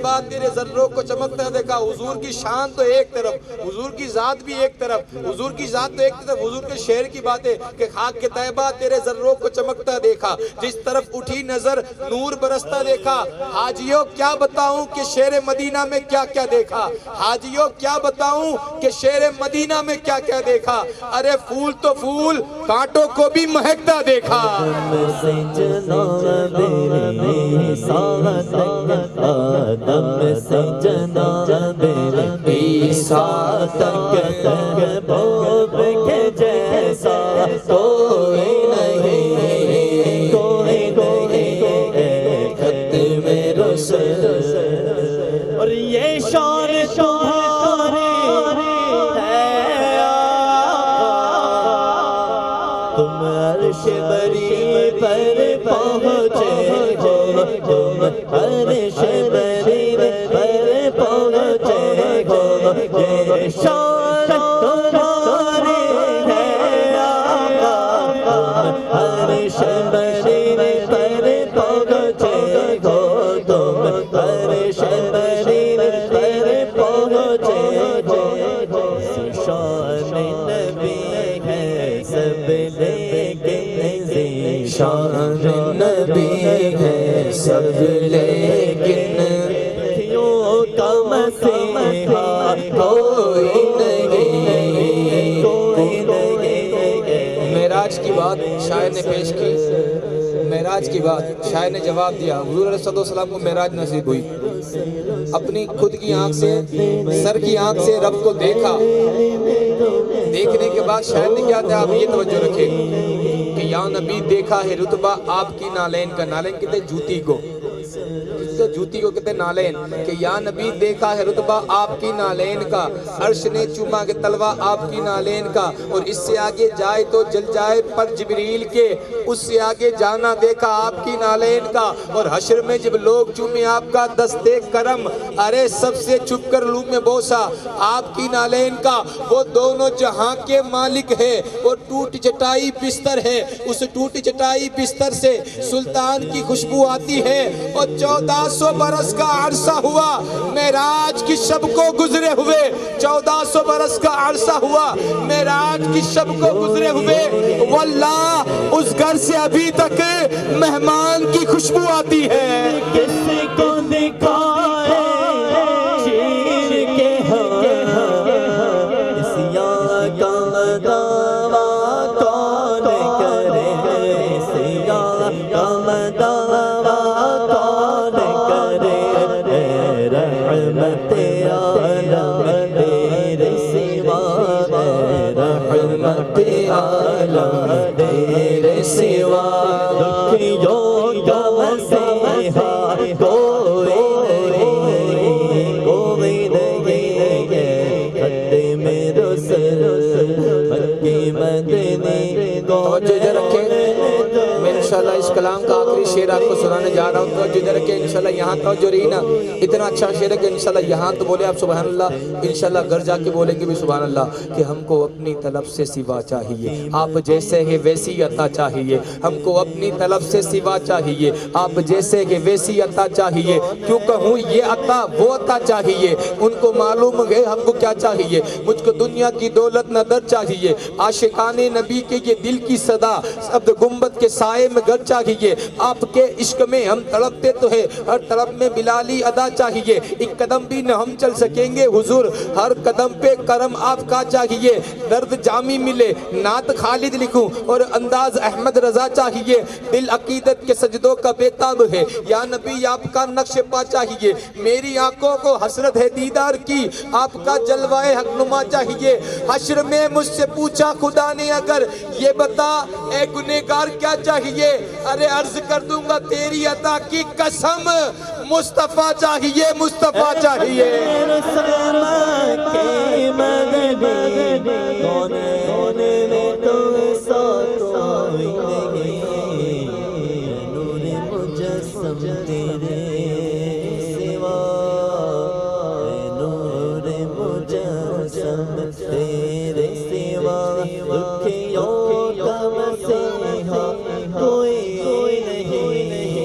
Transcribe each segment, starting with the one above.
तैयबा तेरे जर्रों को चमकता देखा। हुजूर की शान तो एक तरफ, हुजूर की जात भी एक तरफ, हुजूर की जात तो एक तरफ, हुजूर के शेर की बातें कि खाक के तैयबा तेरे जर्रों को चमकता देखा, जिस तरफ उठी नजर नूर बरसता देखा। हाजियों क्या बताऊं कि शेर मदीना में क्या क्या देखा, हाजियों क्या बताऊं कि शेर मदीना में क्या क्या देखा। अरे फूल तो फूल कांटों को भी महकता देखा। जैसा कोई नहीं, कोई खत्म रसूल। और ये शान तुम्हारी है, तुम अर्श बरी पर पहुँचे हो, तुम अर्श बरी पर पहुँचे हो। ये शान तुम्हारी है आका, तुम अर्श बरी पर पहुँचे हो, तुम अर्श बरी पर पहुँचे हो। शान नबी है सब लेकिन, शान नबी है सब लेकिन, क्यों का मसीहा कोई नहीं, कोई नहीं। मेराज की बात शायर ने पेश की, मेराज की बात शायर ने जवाब दिया। हुजूर अलैहि सलाम को मेराज नसीब हुई, अपनी खुद की आंख से, सर की आंख से रब को देखा। देखने के बाद शायर ने क्या दिया, आप ये तवज्जो रखें कि या नबी देखा है रुतबा आपकी नालैन का। नालैन कहते जूती को, तो जूती को कहते नालैन, कि या नबी देखा है रुतबा आपकी नालैन का, अर्श ने चूमा के तलवा आपकी नालैन का। और इससे आगे जाए तो जल जाए पर जिब्रील के, उससे आगे जाना देखा आपकी नालैन का। और हश्र में जब लोग चूमे आपका दस्ते करम, अरे सबसे छुप कर लू में बोसा आपकी नालैन का। वो दोनों जहां के मालिक है, वो टूट चटाई बिस्तर है, उस टूट चटाई बिस्तर से सुल्तान की खुशबू आती है। और 1400 बरस का अरसा हुआ मेराज की शब को गुजरे हुए, 1400 बरस का अरसा हुआ मेराज की शब को गुजरे हुए। वल्लाह उस घर से अभी तक मेहमान की खुशबू आती है। किसी को दिखाए चीर के सिया का दावा कौन करे, सिया का दावा कौन करे। रहमत आलम तेरे सिवा, रहमत आलम तेरे सिवा। दुखियों का मसीहा कोई नहीं, कोई नहीं, खत्म रसूल मक्की मदनी को। मैं इंशाल्लाह इस कलाम का आखिरी शेर आपको सुनाने जा रहा हूँ, तो जिधर के इंशाल्लाह यहाँ तो जो रही ना, इतना अच्छा शेर है कि इंशाल्लाह यहाँ तो बोले आप सुभान अल्लाह, इंशाल्लाह घर जाके बोलेंगे भी सुभान अल्लाह। कि हमको अपनी तलब से सिवा चाहिए, आप जैसे है वैसी अता चाहिए। हमको अपनी तलब से सिवा चाहिए, आप जैसे है वैसी अता चाहिए। क्यों कहूँ ये अता वो अता चाहिए, उनको मालूम है हमको क्या चाहिए। मुझको दुनिया की दौलत न दर चाहिए, आशिकाने नबी के ये दिल की सदा, शब्द गुम्बद के साए में घर चाहिए। आपके इश्क में हम तड़पते तो है, हर तड़प में बिलाली अदा चाहिए। एक कदम भी न हम चल सकेंगे हुजूर, हर कदम पे करम आपका चाहिए। दर्द जामी मिले नात खालिद लिखूं और अंदाज अहमद रजा चाहिए। दिल अकीदत के सजदों का बेताब है, या नबी आपका नक्श पा चाहिए। मेरी आंखों को हसरत है दीदार की, आपका जलवाए हकनुमा चाहिए। हश्र में मुझसे पूछा खुदा ने अगर, ये बता ए गुनहगार क्या चाहिए। अरे अर्ज कर दूंगा तेरी अता की कसम, मुस्तफा चाहिए, मुस्तफा चाहिए। तेरे सिवा दुखियों का मसीहा कोई नहीं, कोई नहीं।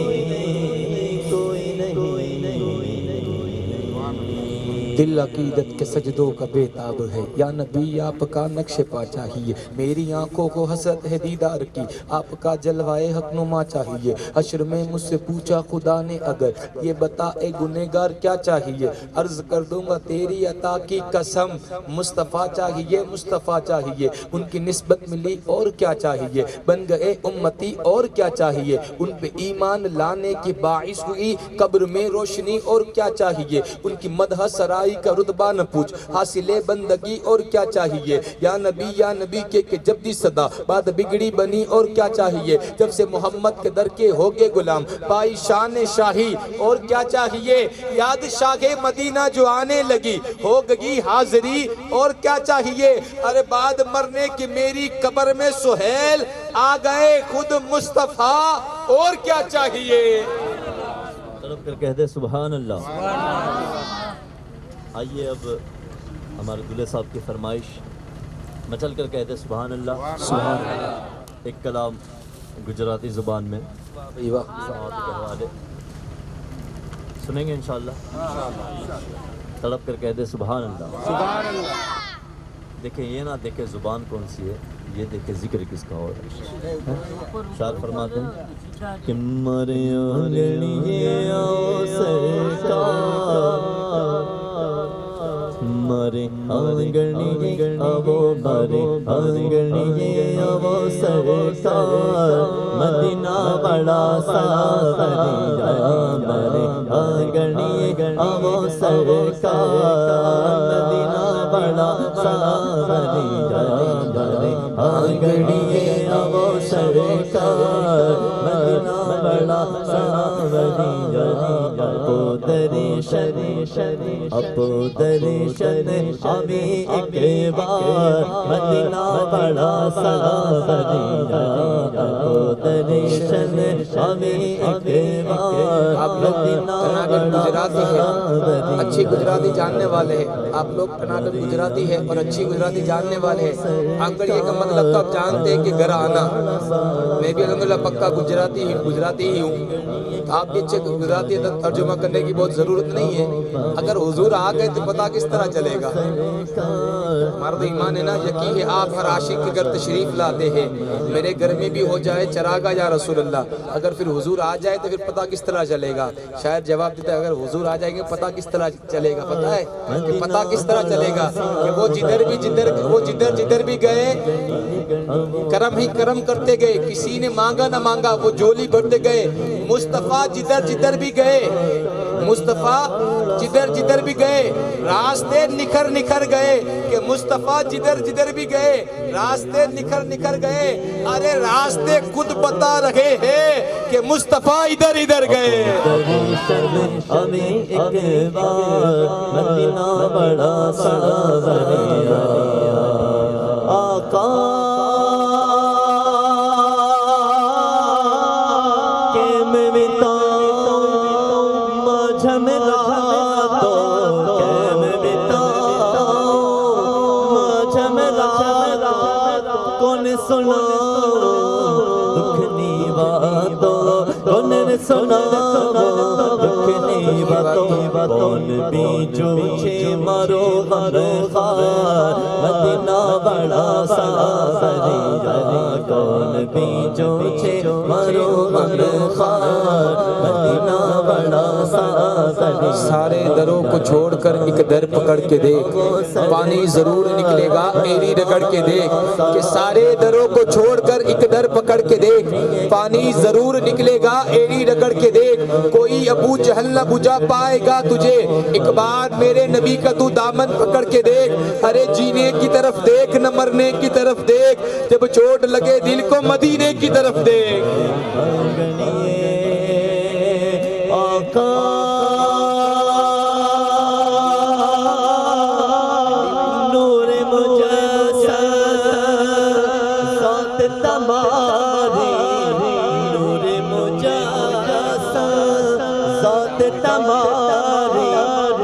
दिल अकीदत के सजदों का बेताब है। या नबी आपका नक्श पा चाहिए, मेरी आंखों को हसरत है दीदार की, आपका जलवाए हकनुमा चाहिए। हश्र में मुझसे पूछा खुदा ने अगर, ये बता ए गुनहगार क्या चाहिए, अर्ज कर दूंगा तेरी अता की कसम, मुस्तफ़ा चाहिए मुस्तफ़ा चाहिए। उनकी निस्बत मिली और क्या चाहिए, बन गए उम्मती और क्या चाहिए। उन पे ईमान लाने की बाइस हुई कब्र में रोशनी और क्या चाहिए। उनकी मदह सराई का रुतबा न पूछ, हासिले बंदगी और क्या चाहिए। या नबी के जब दी सदा बात बिगड़ी बनी और क्या चाहिए। जब से मोहम्मद के दर के हो गए गुलाम, पाई शान शाही और क्या चाहिए। याद शाहे मदीना जो आने लगी, हो गई हाजिरी और क्या चाहिए। अरे बाद मरने की मेरी कब्र में सुहेल आ गए खुद मुस्तफा और क्या चाहिए। तड़प कर कह दे सुभान अल्लाह। आइए अब हमारे दूल्हे साहब की फरमाइश, मचल कर कह दे सुभान अल्लाह। सुभान अल्लाह। एक कलाम गुजराती ज़ुबान में वाह। साथ के हवाले सुनेंगे इंशाअल्लाह। तड़प कर कह दे सुभान अल्लाह। सुभान अल्लाह। देखें ये ना देखें ज़ुबान कौन सी है, ये देखें जिक्र किसका हो रहा है। शार फरमाते हैं कि मरे आंगनिये आओ सरकार, मरे आंगनिये आवो, मरे आंगनिये आवो सरकार, मदीना बड़ा सलाफरिया, मरे आंगनिये आवो सरकार, मदीना बड़ा सलाफरिया, मरे आंगनिये आवो सरकार, मदीना बड़ा सलाफरिया। अपो दर्शन अभी एक बार, मदीना बड़ा सलाफरिया, अपो दर्शन अभी एक बार। आप लोग कर्नाटक गुजराती है, अच्छी गुजराती जानने वाले हैं। आप लोग कर्नाटक गुजराती है और अच्छी गुजराती जानने वाले हैं। आंकड़िए का मतलब तो आप जानते हैं कि घर आना। मैं भी अल्हम्दुलिल्लाह पक्का गुजराती ही हूँ। आप भी अच्छे गुजराती तर्जुमा करने की बहुत ज़रूरत नहीं है। अगर हुजूर आ गए तो पता किस तरह चलेगा। हमारा तो ईमान है ना, यकीन है आप हर आशिक के घर तशरीफ लाते हैं। मेरे घर में भी हो जाए चरागा या रसूल अल्लाह, अगर फिर हुजूर आ जाए तो फिर पता किस तरह चलेगा। शायद जवाब देता है अगर हुजूर आ जाएंगे पता किस तरह चलेगा। पता है कि पता किस तरह चलेगा कि वो जिधर भी गए करम ही करम करते गए, किसी ने मांगा ना मांगा वो झोली भरते गए। मुस्तफ़ा जिधर भी गए, मुस्तफ़ा जिधर भी गए रास्ते निखर गए। कि मुस्तफ़ा जिधर भी गए रास्ते निखर गए। अरे रास्ते खुद बता रहे हैं कि मुस्तफ़ा इधर गए। हमें एक बार मदीना बड़ा सलाफरिया, आका सुना दुखनी बातों, सुना दुखनी बातों, कौन बीचो छे मारो गम खार, मदीना बड़ा सलाफरिया, कौन बीचो छे मारो गम खार, मदीना बड़ा सलाफरिया। सारे दरों को छोड़कर एक दर पकड़ के देख, पानी जरूर निकलेगा एड़ी रगड़ के देख। कि सारे दरों को छोड़कर एक दर पकड़ के देख, पानी जरूर निकलेगा एड़ी रगड़ के देख। कोई अबू जहल न बुझा पाएगा तुझे, एक बार मेरे नबी का तू दामन पकड़ के देख। अरे जीने की तरफ देख न मरने की तरफ देख, जब चोट लगे दिल को मदीने की तरफ देख।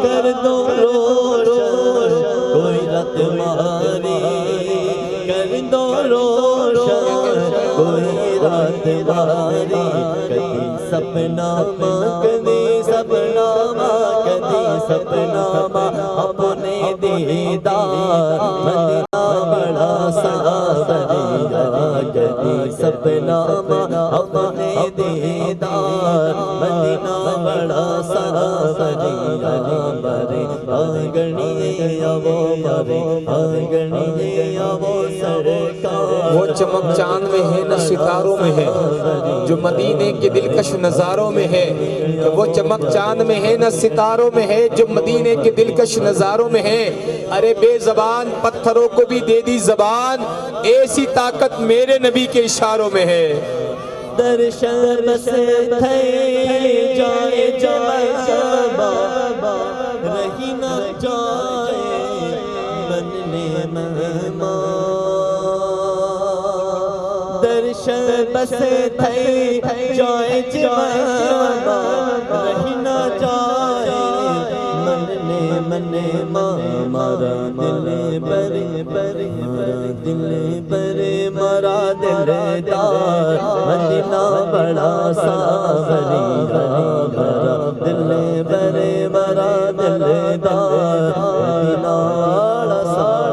कर दो रोशन कोई रत मारी, कर दो रोशन कोई रात मारी। कभी सपना मां, कभी सपना मां, कभी सपना अपने दीदार मदीना बड़ा सावरिया गली सपना अपने दीदार मदीना बड़ा सावरिया मरे आंगनिया वो मरे आंगनिया वो सरकार। वो चमक चांद में है न सितारों में है जो मदीने के दिलकश नज़ारों में है। वो चमक चांद में है न सितारों में है जो मदीने के दिलकश नज़ारों में है। अरे बेज़बान पत्थरों को भी दे दी ज़बान, ऐसी ताकत मेरे नबी के इशारों में है। दर्शन बस थे जाए जमा रही न जाए बनने मेहमान। दर्शन बस थे जाए जमा रही न जाए मनने मने मारा दिल बरे बरे दिल बरे मरा दिलदार मदीना बड़ा सावरिया मरा दिल बरे मरा दिलदार मदीना बड़ा सावरिया।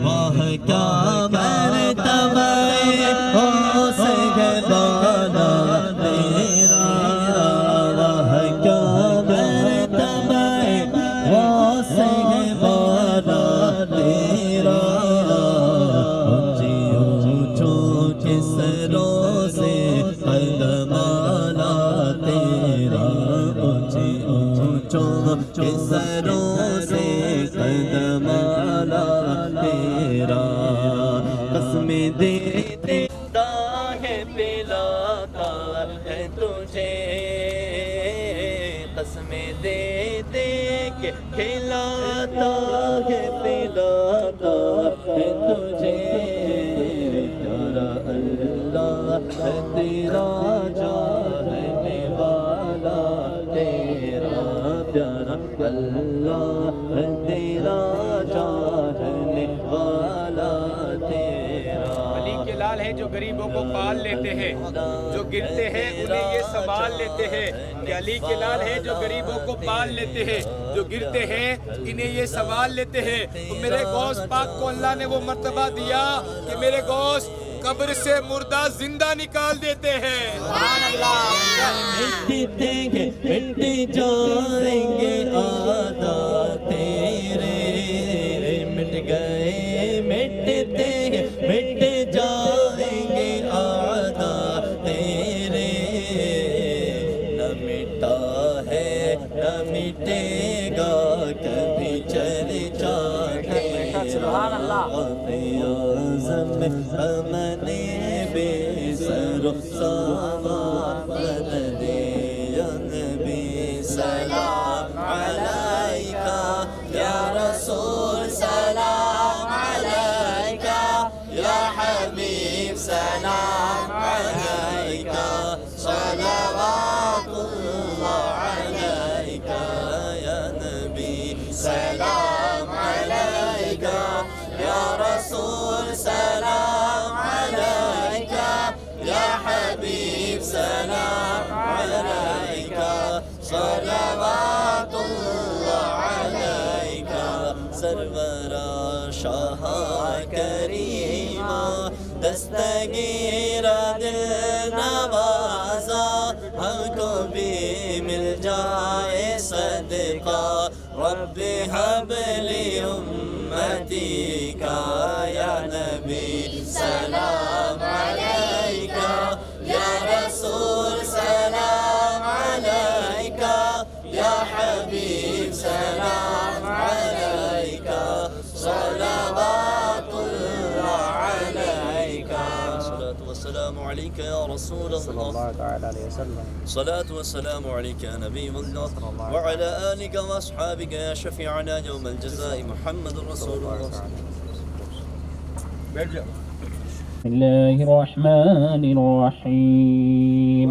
वाह क्या मर्तबा हो सहबाना तेरा वाह क्या मर्तबा हो सहबाना तेरा ऊंची ऊंचों के सरों से कदमाना तेरा ऊंची ऊंचों के सरों से कदमाना तेरा। कसमें देता है पिलाता है तुझे कसमें दे दे के खिलाता है पिलाता है तुझे। प्यारा अल्लाह है तेरा चाहने वाला तेरा प्यारा अल्लाह है तेरा चाहने वाला तेरा। अली के लाल है जो गरीबों को पाल लेते हैं, जो गिरते हैं उन्हें ये संभाल लेते हैं। कि अली के लाल है जो गरीबों को पाल लेते हैं, जो गिरते हैं इन्हें ये संभाल लेते हैं। तो मेरे गौस पाक को अल्लाह ने वो मर्तबा दिया कि मेरे गौस कब्र से मुर्दा जिंदा निकाल देते हैं। मिट जाएंगे आदा तेरे मिट गए मिटते मिट जाएंगे आदा तेरे। न मिटा है न मिटेगा कभी चर्चा हमने बेसरो सामान दे नबी सलाम अलैका या रसूल सलाम अलैका या हबीब सलाम अलैका सलवातुल्लाह अलैका या नबी सलाम अलैका या रसूल सलाम अलैका या हबीब सलाम अलैका सलवातुल्लाह अलैका। सरवरा शाह करीमा दस्तगीर दिल नवाजा हमको भी मिल जाए सदका रब्बे हबली उम्मती का या नबी सलाम अलैका या रसूल सलाम अलैका या हबीब सलाम अलैका सलवातुल्लाह अलैका। सलातु वस्सलामु अलैका या रसूल अल्लाह सलातु वस्सलामु अलैका या नबी अल्लाह व अला आलिका व अस्हाबिका या शफीअना यौमल जज़ाई मुहम्मदुर रसूलुल्लाह। बैठ जाओ। बिस्मिल्लाहिर रहमानिर रहीम।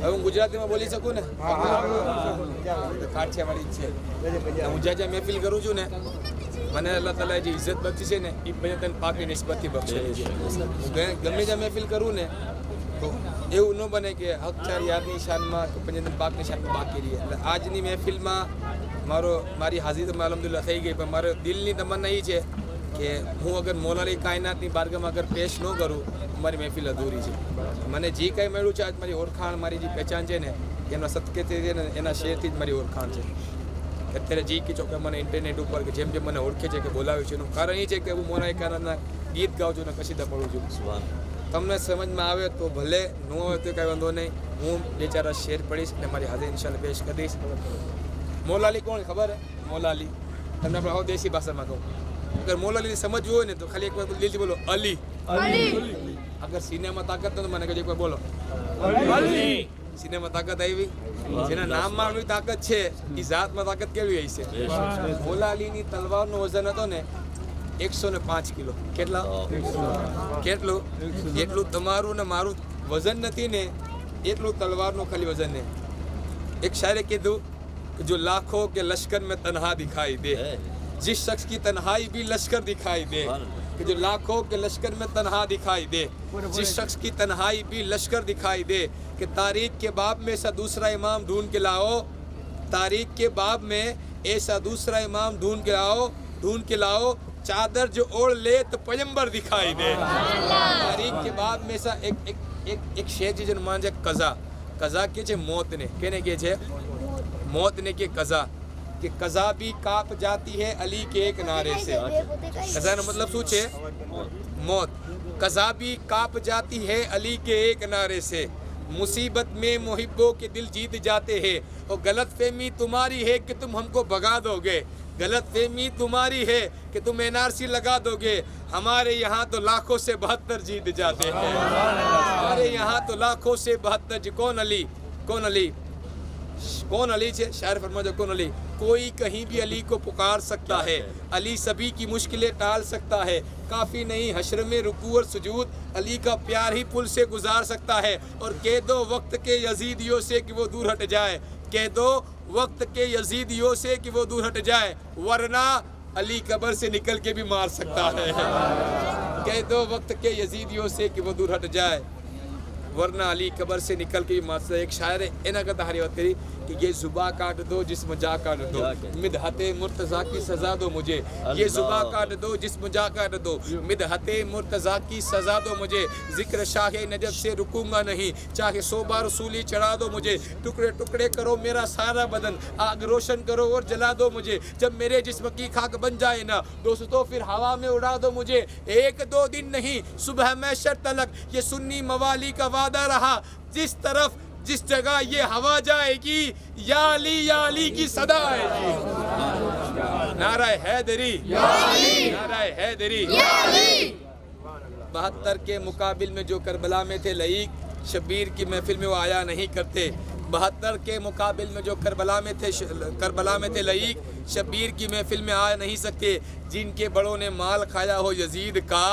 હવે હું ગુજરાતીમાં બોલી શકું ને? કાઠિયાવાડી છે હું જ્યાં જ્યાં મહેફિલ કરું છું ને મને અલ્લાહ તાલા જે ઇજ્જત બક્ષી છે ને એ મને તને પાકી નિસ્બતથી બક્ષેલી છે. હું ગમે ત્યાં મહેફિલ કરું ને તો એવું ન બને કે હક ચાર યારની શાનમાં કે પંજન પાકની શાનમાં બાકી રહી. એટલે આજની મહેફિલમાં મારી હાજરી તો અલ્હમ્દુલિલ્લાહ થઈ ગઈ પણ મારો દિલની તમન્ના એ છે કે હું અગર મૌલાલી કાયનાતની બારગામાં અગર પેશ ન કરું મારી મહેફિલ અધૂરી છે. મને જે કંઈ મળ્યું છે આજ મારી ઓળખાણ મારી જે પહેચાન છે ને એના સદકેથી છે ને એના શેરથી જ મારી ઓળખાણ છે. અત્યારે જે કીધો કે મને ઇન્ટરનેટ ઉપર કે જેમ જેમ મને ઓળખે છે કે બોલાવ્યું છે એનું કારણ એ છે કે હું મૌલાલી કાયનાતના ગીત ગાઉં છું ને કસીદા પડું છું. તમને સમજમાં આવે તો ભલે ન આવે તો કાંઈ વાંધો નહીં. હું બે ચાર શેર પડીશ અને મારી હાજરી ઇન્શાલ્લાહ પેશ કરી દઈશ. મૌલાલી કોણ ખબર હે? મૌલાલી તમને આપણે દેશી ભાષામાં કહું. अगर मौलाली समझ हो ने तो खाली एक बार दिल से बोलो अली अली. अगर सीने में ताकत तो मैंने कहा एक बार बोलो अली. सीने में ताकत आई જેના નામમાં આવી તાકાત છે એ જાતમાં તાકાત કેવી આવી છે? મૌલાલીની તલવારનો વજન હતો ને 105 કિલો. કેટલું એટલું તમારું ને મારું વજન નથી ને એટલું તલવારનું ખાલી વજન ને. એક શાયરે કીધું कि जो लाखों के लश्कर में तन्हा दिखाई दे जिस शख्स की तन्हाई भी लश्कर दिखाई दे कि जो लाखों के लश्कर में तन्हा दिखाई दे जिस शख्स की तन्हाई भी लश्कर दिखाई दे कि तारीख के बाब में ऐसा दूसरा इमाम ढूंढ के लाओ. तारीख के बाब में ऐसा दूसरा इमाम ढूंढ के लाओ चादर जो ओढ़ ले तो पैगंबर दिखाई दे. तारीख के बाब में ऐसा एक शेर जी जन मान जाए कज़ा के छे मौत ने केने के छे मौत ने के कज़ा कि कज़ा भी काप जाती है अली के एक नारे से. कज़ा નો મતલબ શું છે? मौत. कज़ा भी काप जाती है अली के एक नारे से. मुसीबत में मुहिब्बों के दिल जीत जाते हैं और गलत फहमी तुम्हारी है कि तुम हमको भगा दोगे. गलत फहमी तुम्हारी है कि तुम एनआरसी लगा दोगे. हमारे यहाँ तो लाखों से 72 जीत जाते हैं. हमारे यहाँ तो लाखों से 72. कौन अली? कौन अली छे शायर फरमा जो कौन अली कोई कहीं भी अली को पुकार सकता है अली सभी की मुश्किलें टाल सकता है काफ़ी नहीं हश्र में रुकू और सुजूद अली का प्यार ही पुल से गुजार सकता है और कह दो वक्त के यजीदियों से कि वो दूर हट जाए कह दो वक्त के यजीदियों से कि वो दूर हट जाए वरना अली कब्र से निकल के भी मार सकता है कह दो वक्त के यजीदियों से कि वो दूर हट जाए वरना अली कब्र से निकल के भी मार सकता है। एक शायर है इना का तहारी बात करी कि ये जुबा काट दो जिस्म जा काट दो मिदहते मुर्तज़ा की सज़ा दो मुझे ये जुबा काट दो जिस्म जा काट दो मिदहते मुर्तज़ा की सज़ा दो मुझे जिक्र शाह नजब से रुकूंगा नहीं चाहे 100 बार सूली चढ़ा दो मुझे टुकड़े टुकड़े करो मेरा सारा बदन आग रोशन करो और जला दो मुझे जब मेरे जिस्म की खाक बन जाए ना दोस्तों फिर हवा में उड़ा दो मुझे 1-2 दिन नहीं सुबह मैशर तलक ये सुन्नी मवाली का वादा रहा जिस जगह ये हवा जाएगी या अली की सदा आएगी नारा हैदरी नारा हैदरी 72 के मुकाबिल में जो करबला में थे लईक शब्बीर की महफिल में वो आया नहीं करते 72 के मुकाबिल में जो करबला में थे लईक शब्बीर की महफिल में आ नहीं सकते जिनके बड़ों ने माल खाया हो यजीद का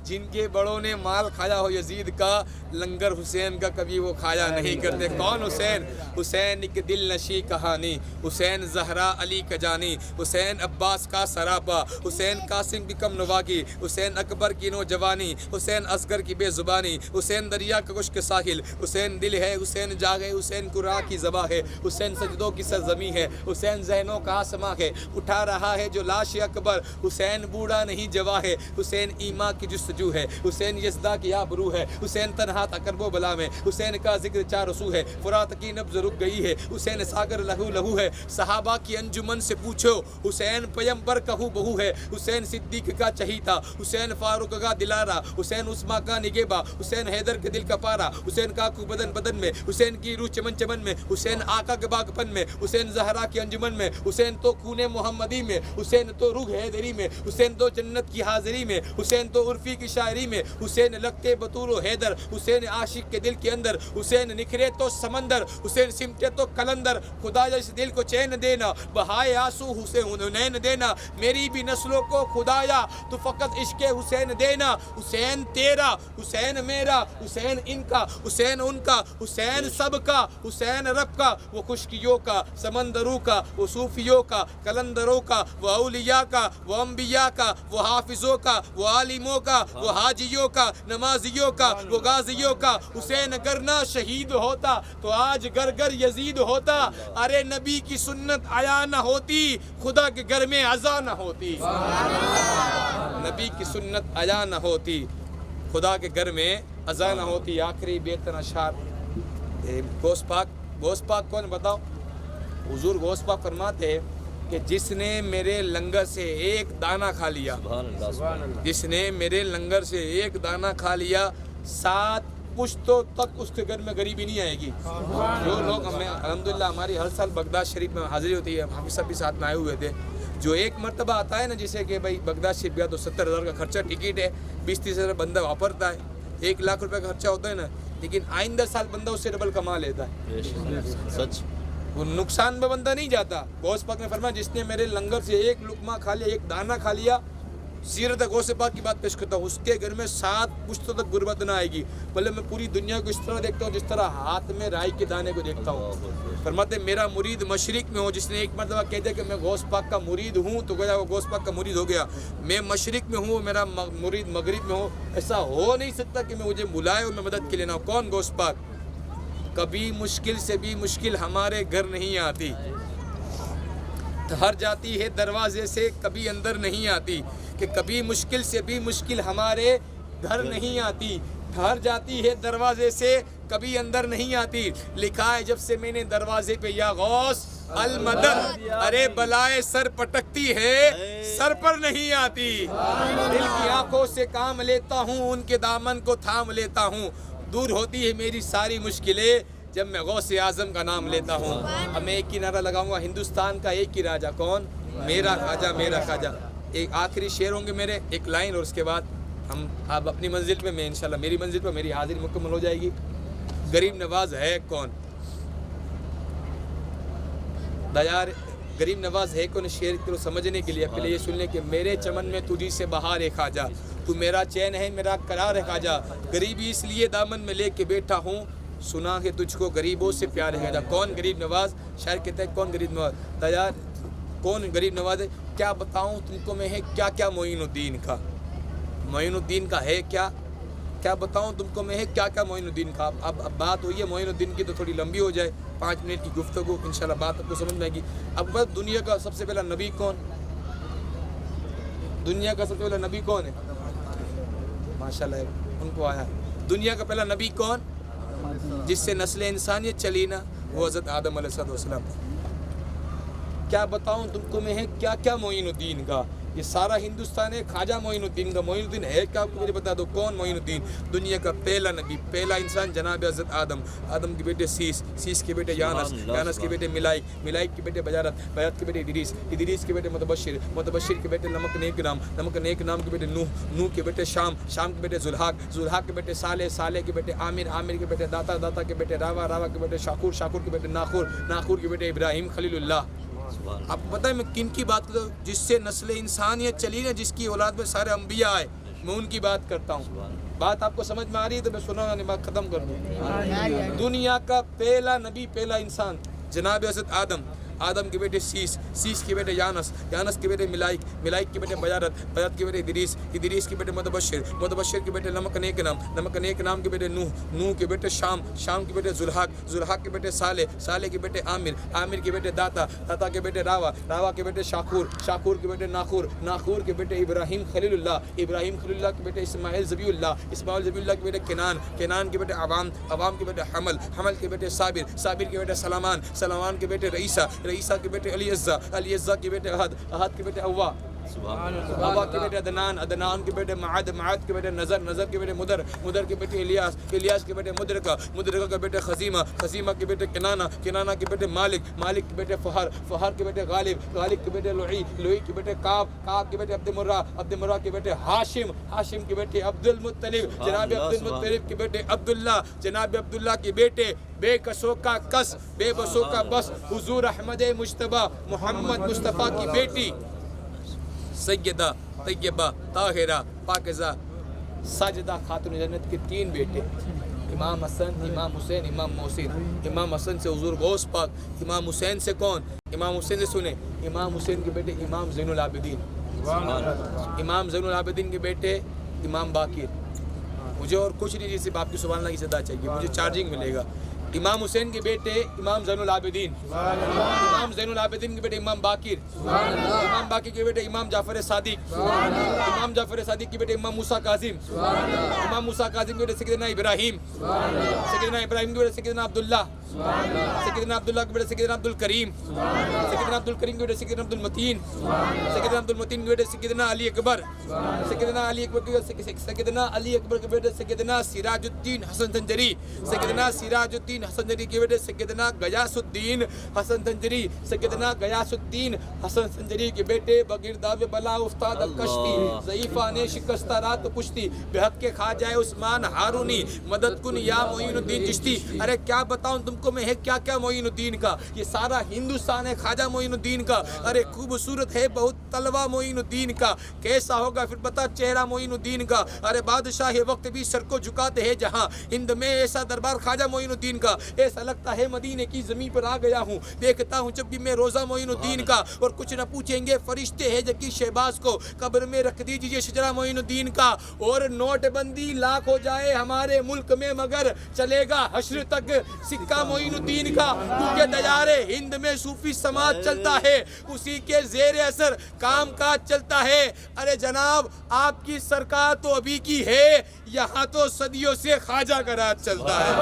जिनके बड़ों ने माल खाया हो यजीद का लंगर हुसैन का कभी वो खाया नहीं करते कौन हुसैन हुसैन एक दिल नशी कहानी हुसैन जहरा अली का जानी हुसैन अब्बास का सरापा हुसैन कासिम की कम नवागी हुसैन अकबर की नौजवानी हुसैन असगर की बेजुबानी हुसैन दरिया का खुश्क साहिल हुसैन दिल है हुसैन जागे हुसैन कुरा की ज़बा है हुसैन सजदों की सरजमी है हुसैन जहनों का आसमां है उठा रहा है जो लाश अकबर हुसैन बूढ़ा नहीं जवा है हुसैन ईमा की जुस्तजू है हुसैन यज़दा की आबरू है हुसैन तन्हा अकरबो बला में हुसैन का जिक्र चार रसू है फुरात की नब्ज़ रुक गई है हुसैन सागर लहू लहू है सहाबा की अंजुमन से पूछो हुसैन पैगंबर कहू बहू है हुसैन सिद्दीक का चहीता हुसैन फारूक का दिलारा हुसैन उस्मा का निगेबा हुसैन हैदर के दिल का पारा हुसैन का बदन बदन में हुसैन की रूह चमन चमन में हुसैन आका के बागपन में हुसैन जहरा की अंजुमन में हुसैन तो खूने मोहम्मदी में हुसैन तो रूह हैदरी में हुसैन तो जन्नत की हाजिरी में हुसैन तो उर्फी की शायरी में हुसैन लगते बतूर हुसैन हुसैन आशिक के दिल के अंदर हुसैन निखरे तो समंदर हुसैन सिमटे तो कलंदर खुदा इस दिल को चैन देना बहाए आंसू हुसैन देना मेरी भी नस्लों को खुदाया तो फकत इश्क हुसैन देना हुसैन तेरा हुसैन मेरा हुसैन इनका हुसैन उनका हुसैन सबका हुसैन रब का वो खुशकियों का समंदरों का वो सूफियों का कलंदरों का वो औलिया का वो अम्बिया का वो हाफिजों का वो आलिमों का वो हाजियों का नमाजियों का वो गाजियों का हुसैन अगर ना शहीद होता तो आज घर घर यजीद होता अरे नबी की सुन्नत आया ना होती खुदा के घर में अज़ा ना होती नबी की सुन्नत आया ना होती खुदा के घर में अज़ा ना होती आखिरी बेतन अशार गौस पाक कौन बताओ हुजूर गौस पाक फरमाते कि जिसने मेरे लंगर से एक दाना खा लिया जिसने मेरे लंगर से एक दाना खा लिया 7 पुश्तों तक उसके घर में गरीबी नहीं आएगी। जो लोग हमें अल्हम्दुलिल्लाह हमारी हर साल बगदाद शरीफ में हाजिरी होती है हम सब भी साथ में आए हुए थे जो एक मरतबा आता है ना जिसे कि भाई बगदाद शरीफ गया तो 70,000 का खर्चा टिकट है 20-30 हज़ार बंदा वापरता है 1 लाख रुपए का खर्चा होता है ना लेकिन आइंदा साल बंदा उससे डबल कमा लेता है सच वो नुकसान में बंदा नहीं जाता। गौस पाक ने फरमाया जिसने मेरे लंगर से एक लुकमा खा लिया एक दाना खा लिया सीरत गौस पाक की बात पेश करता हूँ उसके घर में 7 पुश्तों तक गुर्बत ना आएगी। भले मैं पूरी दुनिया को इस तरह देखता हूँ जिस तरह हाथ में राई के दाने को देखता हूँ। फरमाते मेरा मुरीद मशरिक में हो जिसने एक मरतबा कह दिया कि मैं गौस पाक का मुरीद हूँ तो गया वो गौस पाक का मुरीद हो गया। मैं मशरिक में हूँ मेरा मुरीद मगरिब में हो ऐसा हो नहीं सकता कि मैं मुझे बुलाए और मैं मदद के लिए ना। कौन गौस पाक कभी मुश्किल से भी मुश्किल हमारे घर नहीं आती ठहर जाती है दरवाजे से कभी अंदर नहीं आती कि कभी मुश्किल से भी मुश्किल हमारे घर नहीं आती ठहर जाती है दरवाजे से कभी अंदर नहीं आती। लिखा है जब से मैंने दरवाजे पे या गौस अल मदद अरे बलाए सर पटकती है सर पर नहीं आती। दिल की आंखों से काम लेता हूँ उनके दामन को थाम लेता हूँ दूर होती है मेरी सारी मुश्किलें जब मैं गौसे आज़म का नाम लेता हूँ। अब मैं एक ही नारा लगाऊंगा हिंदुस्तान का एक ही राजा कौन मेरा ख्वाजा। एक आखिरी शेर होंगे मेरे एक लाइन और उसके बाद हम अब अपनी मंजिल पे मैं इंशाल्लाह मेरी मंजिल पे मेरी हाजिरी मुकम्मल हो जाएगी। गरीब नवाज है कौन दयार गरीब नवाज है कौन शेर को समझने के लिए पहले ये सुन ले कि मेरे चमन में तुझी से बहार है खाजा, तू मेरा चैन है मेरा करार है खाजा, गरीबी इसलिए दामन में लेके बैठा हूँ, सुना है तुझको गरीबों से प्यार है खाजा। कौन गरीब नवाज? शायर कहते हैं कौन गरीब नवाज? दयार कौन गरीब नवाज है? क्या बताऊँ तुमको मैं है क्या क्या मोइनुद्दीन का, मोइनुद्दीन का है क्या क्या बताऊं तुमको मैं है क्या क्या मोइनुद्दीन का। अब बात हुई है मोइनुद्दीन की तो थोड़ी लंबी हो जाए, 5 मिनट की गुफ्तगू, इंशाल्लाह बात आपको समझ में आएगी। अब बस दुनिया का सबसे पहला नबी कौन? दुनिया का सबसे पहला नबी कौन है? माशाल्लाह उनको आया। दुनिया का पहला नबी कौन जिससे नस्ल इंसानियत चली ना? वो हज़रत आदम अलैहिस्सलाम। क्या बताऊं तुमको मैं है क्या क्या मोइनुद्दीन का। ये सारा हिंदुस्तान है ख्वाजा मोइनुद्दीन का। मोइनुद्दीन है क्या आपको मुझे बता दो, कौन मोइनुद्दीन? दुनिया का पहला नबी, पहला इंसान जनाब हज़रत आदम, आदम के बेटे सीस, सीस के बेटे यानस, यानस के बेटे मिलाइक, मिलाइक के बेटे बजारत, बजारत के बेटे इदरीस, इदरीस के बेटे मुतबशिर, मुतबशिर के बेटे नमक नेक नाम, नमक नेक नाम के बेटे नूह, नूह के बेटे शाम, शाम के बेटे जुल्हाक, जुल्हाक के बेटे साले, साले के बेटे आमिर, आमिर के बेटे दाता, दाता के बेटे रावा, रावा के बेटे शाकुर, शाकुर के बेटे नाखुर, नाखुर के बेटे इब्राहिम खलीलुल्लाह। आपको पता है मैं किन की बात करता हूँ? जिससे नस्ल इंसानियत चली ना, जिसकी औलाद में सारे अंबिया आए, मैं उनकी बात करता हूँ। बात आपको समझ में आ रही है तो मैं सुना बात ख़त्म कर दूँ। दुनिया का पहला नबी, पहला इंसान जनाब हज़रत आदम, आदम के बेटे सीस, सीस के बेटे यानस, यानस के बेटे मिलाइक, मिलाइक के बेटे बजारत, बजारत के बेटे इदरीस, इदरीस के बेटे मुतबशिर, मुतबशिर के बेटे नमक नेक नाम, नमक नेक नाम के बेटे नूह, नूह के बेटे शाम, शाम के बेटे जुल्हाक, जुल्हाक के बेटे साले, साले के बेटे आमिर, आमिर के बेटे दाता, दाता के बेटे रावा, रावा के बेटे शाकुर, शाकुर के बेटे नाखुर, नाखुर के बेटे इब्राहिम खलीलुल्लाह, इब्राहिम खलीलुल्लाह के बेटे इस्माइल ज़बीउल्लाह, इस्माइल ज़बीउल्लाह के बेटे केनान, केनान के बेटे अवाम, अवाम के बेटे हमल, हमल के बेटे साबिर, साबिर के बेटे सलामान, सलामान के बेटे रईसा, रईसा के बेटे अली अज़्ज़ा, अली अज़्ज़ा के बेटे अहद, अहद के बेटे अव्वा, अव्वा के बेटे अदनान, अदनान के बेटे माद, माद के बेटे नज़र, नज़र के बेटे मुदर, मुदर के बेटे इलियास, इलियास के बेटे मुदरका, मुदरका के बेटे खजीमा, खजीमा के बेटे किनाना, किनाना के बेटे मालिक, मालिक के बेटे फ़हर, फ़हर के बेटे गालिब, गालिब के बेटे लुई, लुई के बेटे काब, काब के बेटे अब्दुमुर्रा, अब्दुमुर्रा के बेटे हाशिम, हाशिम के बेटे अब्दुल मुत्तलिब, जनाब अब्दुल मुत्तलिब के बेटे अब्दुल्ला, जनाब अब्दुल्ला के बेटे बेकसों का कस, बेबसों का बस, हुजूर अहमद मुश्तबा मोहम्मद मुस्तफ़ा की बेटी सैयदा तैयबा ताहिरा पाकिज़ा साजिदा खातून जन्नत के 3 बेटे, इमाम हसन, इमाम हुसैन, इमाम मोहसिन। इमाम हसन से हुजूर गौस पाक, इमाम हुसैन से कौन? इमाम हुसैन से सुने, इमाम हुसैन के बेटे इमाम ज़ैनुल आबिदीन, इमाम ज़ैनुल आबिदीन के बेटे इमाम बाकिर। मुझे और कुछ नहीं, सिर्फ आपकी सुभान अल्लाह की सदा चाहिए, मुझे चार्जिंग मिलेगा। इमाम हुसैन के बेटे इमाम ज़ैनुल आबिदीन, इमाम ज़ैनुल आबिदीन के बेटे इमाम बाकिर, इमाम बाकिर के बेटे इमाम जाफ़र सादिक, इमाम जाफ़र सादिक के बेटे इमाम मूसा कासिम, इमाम मूसा कासिम के बेटे सैयदना इब्राहिम, सैयदना इब्राहिम के बेटे सैयदना अब्दुल्ला, सैयदना अब्दुल्ला के बेटे सैयदना अब्दुल करीम, सैयदना अब्दुल करीम के बेटे सैयदना अब्दुल मतीन, सैयदना अब्दुल मतीन के बेटे सैयदना अली अकबर, सैयदना अली अकबर के सैयदना अली अकबर के बेटे सैयदना सिराजुद्दीन हसन संजरी, सैयदना सिराजुद्दीन हसन संजरी के बेटे सैयदना गयासुद्दीन हसन संजरी, सैयदना गयासुद्दीन हसन संजरी के बेटे बगिरदाव बला उस्ताद कश्ती, ज़ईफ़ा ने शिकस्ता रात पुश्ती, बेहक के खाजाए उस्मान हारूनी, मदद कुन या मोइनुद्दीन चिश्ती। अरे क्या बताऊं तुमको मैं है क्या क्या मोइनुद्दीन का। ये सारा हिंदुस्तान है ख्वाजा मोइनुद्दीन का। अरे खूबसूरत है बहुत तलवा मोइनुद्दीन का। कैसा होगा फिर पता चेहरा मोइनुद्दीन का। अरे बादशाह ये वक्त भी सर को झुकाते हैं जहाँ, हिंद में ऐसा दरबार ख्वाजा मोइनुद्दीन का। ऐसा लगता है मदीने की ज़मीन पर आ गया हूँ। देखता हूँ जब भी मैं रोज़ा मोइनुद्दीन का। और कुछ न पूछेंगे फरिश्ते हैं जकी शहबाज को, कब्र में रख दीजिए शजरा मोइनुद्दीन का। और नोटबंदी लाख हो जाए हमारे मुल्क में मगर चलेगा हश्र तक सिक्का मोइनुद्दीन का। क्योंकि दयारे हिंद में सूफी समाज चलता है, उसी के जेर असर काम काज चलता है। अरे जनाब आपकी सरकार तो अभी की है, यहाँ तो सदियों से ख्वाजा का राज चलता है।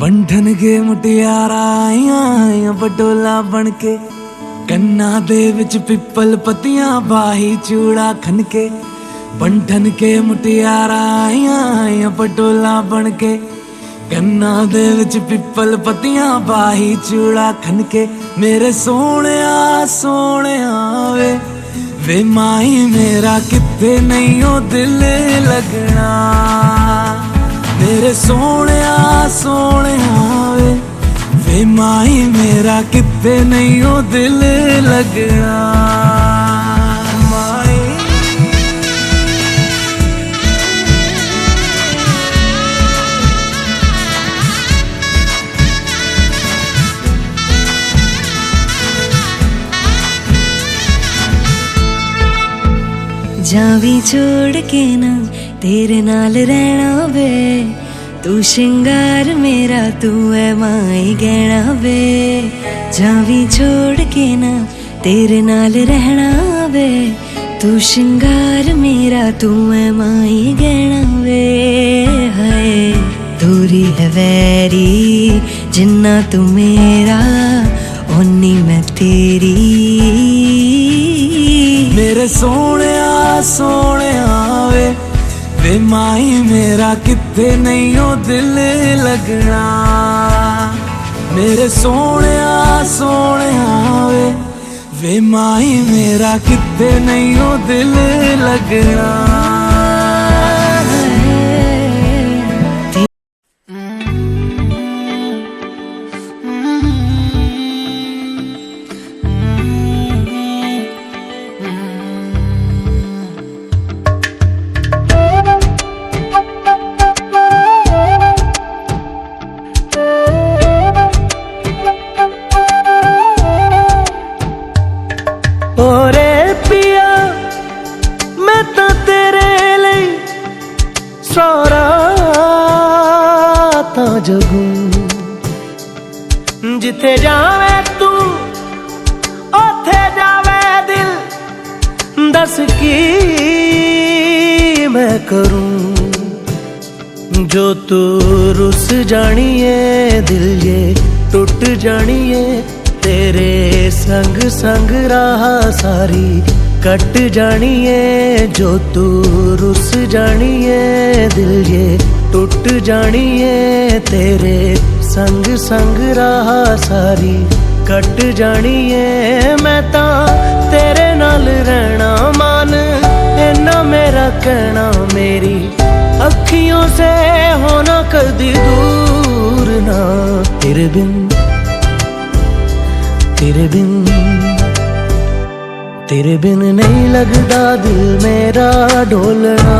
बंधन के मुटियारा आईਆਂ बडोला बन के ਕੰਨਾਂ ਦੇ ਵਿੱਚ ਪਿੱਪਲ ਪੱਤੀਆਂ ਬਾਹੀ ਚੂੜਾ ਖਨ ਕੇ बंधन के मुटियारा आईਆਂ बडोला बन के ਕੰਨਾਂ ਦੇ ਵਿੱਚ ਪਿੱਪਲ ਪੱਤੀਆਂ ਬਾਹੀ ਚੂੜਾ ਖਨ ਕੇ ਮੇਰੇ ਸੋਹਣਿਆ ਸੋਹਣਿਆ ਵੇ ਮਾਈ ਮੇਰਾ ਕਿੱਥੇ ਨਹੀਂ ਉਹ ਦਿਲ ਲੱਗਣਾ मेरे सोहणिया सोहणिया वे माई मेरा किते नहीं ओ दिल लगना माई जावी छोड़ के ना तेरे नाल रहना वे तू श्रृंगार मेरा तू है माई गहना वे जावी छोड़ के ना तेरे नाल रहना वे तू श्रृंगार मेरा तू है माई गहना वे हाय दूरी है वैरी जिन्ना तू मेरा ओनी मैं तेरी मेरे सोहणिया सोहणिया वे माई मेरा किते नहीं ओ दिल लगना मेरे सोहणिया सोहणिया वे माई मेरा किते नहीं ओ दिल लगना जिथे जावे तू ओथे जावे दिल दस की मैं करूं जो तू रुस जानिए दिल ये टूट जानिए तेरे संग संग राह सारी कट जानिए जो तू रुस जानिए दिल ये टूट जानिए तेरे संग संग राह सारी कट जानिए मैं ता तेरे नाल रहना मान इन्ना मेरा कहना मेरी अखियों से होना कदी दूर ना तेरे बिन नहीं लगदा दिल मेरा ढोलना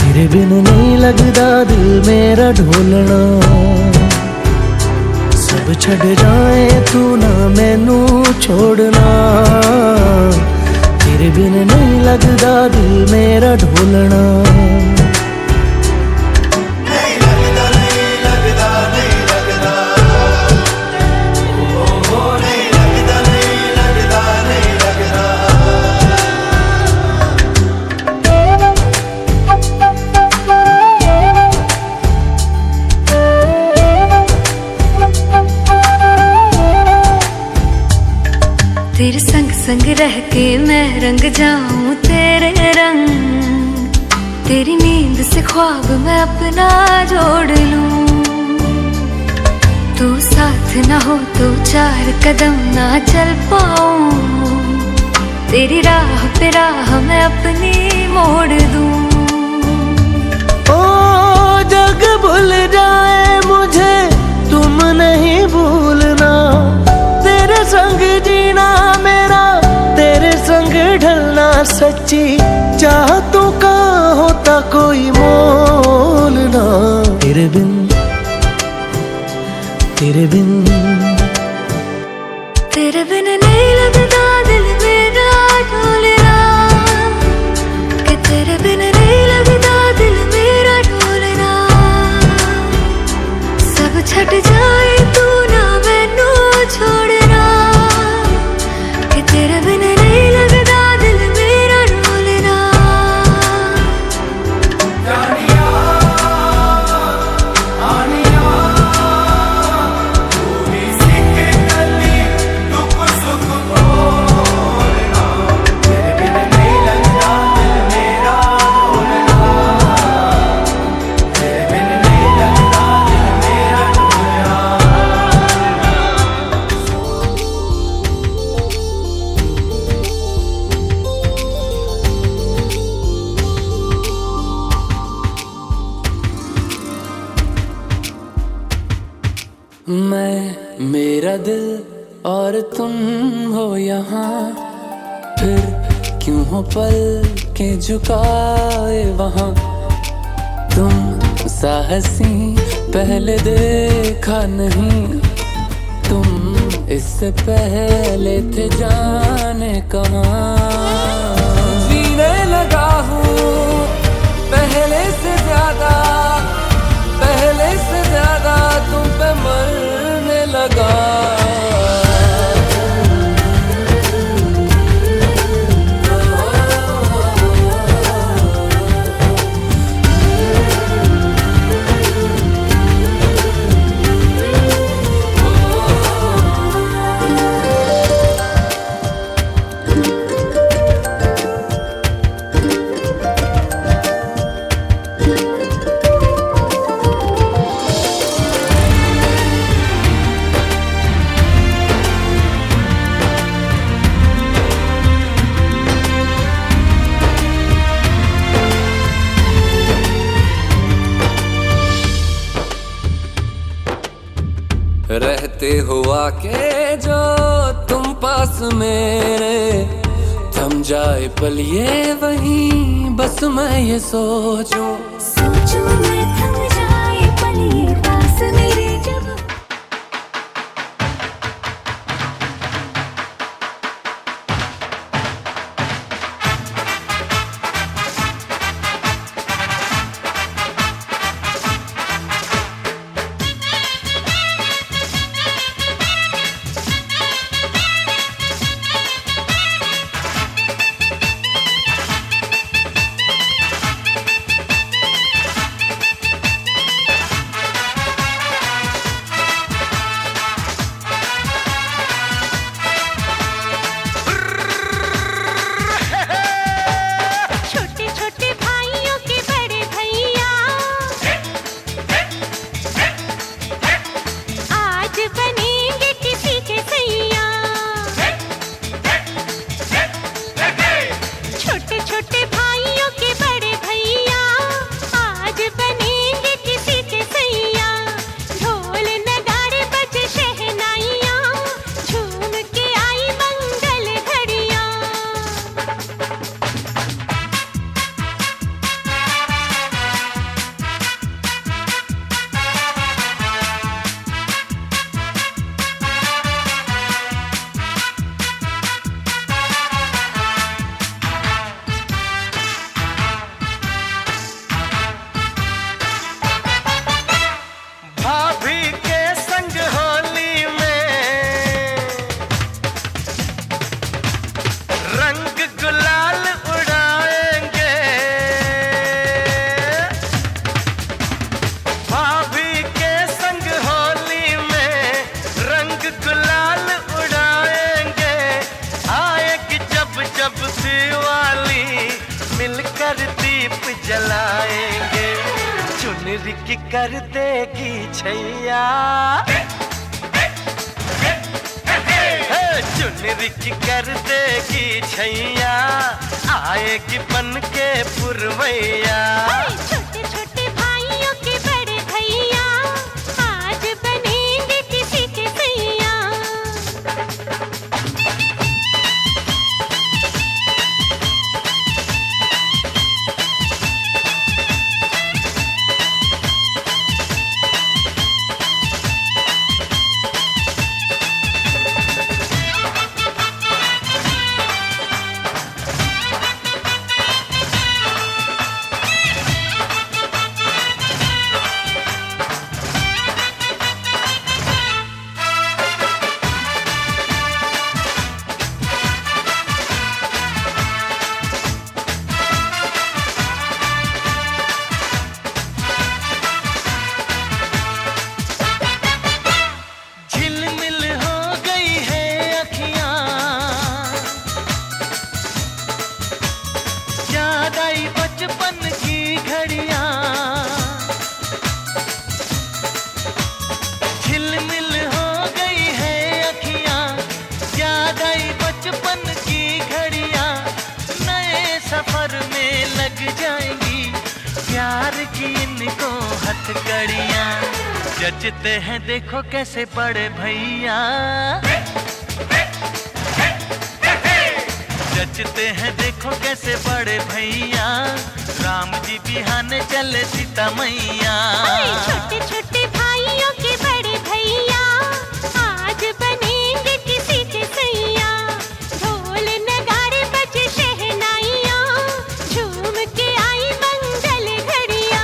तेरे बिन नहीं लगदा दिल मेरा ढोलना सब छड़ जाए तू ना मैनू छोड़ना तेरे बिन नहीं लगदा दिल मेरा ढोलना तेरे संग संग रह के मैं रंग जाऊं तेरे रंग, तेरी नींद से ख्वाब मैं अपना जोड़ लूं। तू साथ ना हो तो 4 कदम ना चल पाऊं, तेरी राह पे राह मैं अपनी मोड़ दूं। ओ जग भूल जाए मुझे तुम नहीं भूलना, तेरे संग जीना मेरा तेरे संग ढलना, सच्ची चाहतों का होता कोई मोल ना। तेरे बिन तेरे बिन तेरे बिन नहीं लगता दिल मेरा ढोलना, कि तेरे बिन नहीं लगता दिल मेरा ढोलना। सब छट जाए तू ना मैनू छोड़ना, कि तेरे बिन नहीं लगता दिल मेरा ढोलना। मैं मेरा दिल और तुम हो यहाँ, फिर क्यों हो पल के झुकाए वहाँ। तुम साहसी पहले देखा नहीं, तुम इससे पहले थे जाने कहाँ। जीने लगा हूँ पहले से ज्यादा, पहले से ज्यादा तुम पे मरने लगा। रहते हुआ के जो तुम पास मेरे, थम जाए पल ये वहीं बस मैं ये सोचूं। सोचूं मैं थम जाए पल ये पास मेरे जब। चुनरी कर देगी छैया, चुनरी कर देगी छैया, आएगी बन के पुरवैया। छोटे छोटे भाइयों के बड़े भैया आज बनेंगे किसी के सैया। बचपन की घड़ियां, झिलमिल हो गई है अखियां, याद आई बचपन की घड़ियां, नए सफर में लग जाएंगी प्यार की इनको हथकड़ियां। जचते हैं देखो कैसे बड़े भैया, जचते हैं देखो कैसे बड़े भैया, राम जी बिहाने चले सीता मैया। छोटे छोटे भाइयों के बड़े भैया आज बनेंगे किसी के सैया। ढोल नगाड़े बजे शहनाइयाँ, झूम के आई मंगल घड़ियाँ।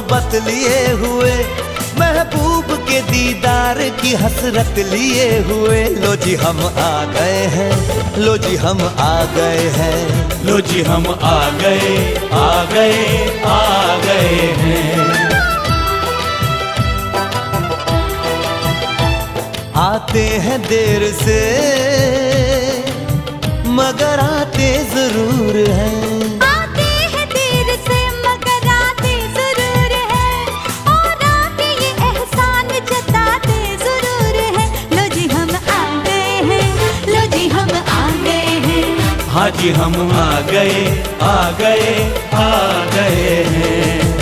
मोहब्बत लिए हुए, महबूब के दीदार की हसरत लिए हुए। लो जी हम आ गए हैं, लो जी हम आ गए हैं, लो जी हम आ गए, आ गए, आ गए हैं। आते हैं देर से मगर आते जरूर हैं, आते हैं देर से मगर आते जरूर हैं, और आके ये एहसान जताते जरूर हैं। लो जी हम आ गए हैं, लो जी हम आ गए हैं, हाँ जी हम आ गए, आ गए, आ गए हैं।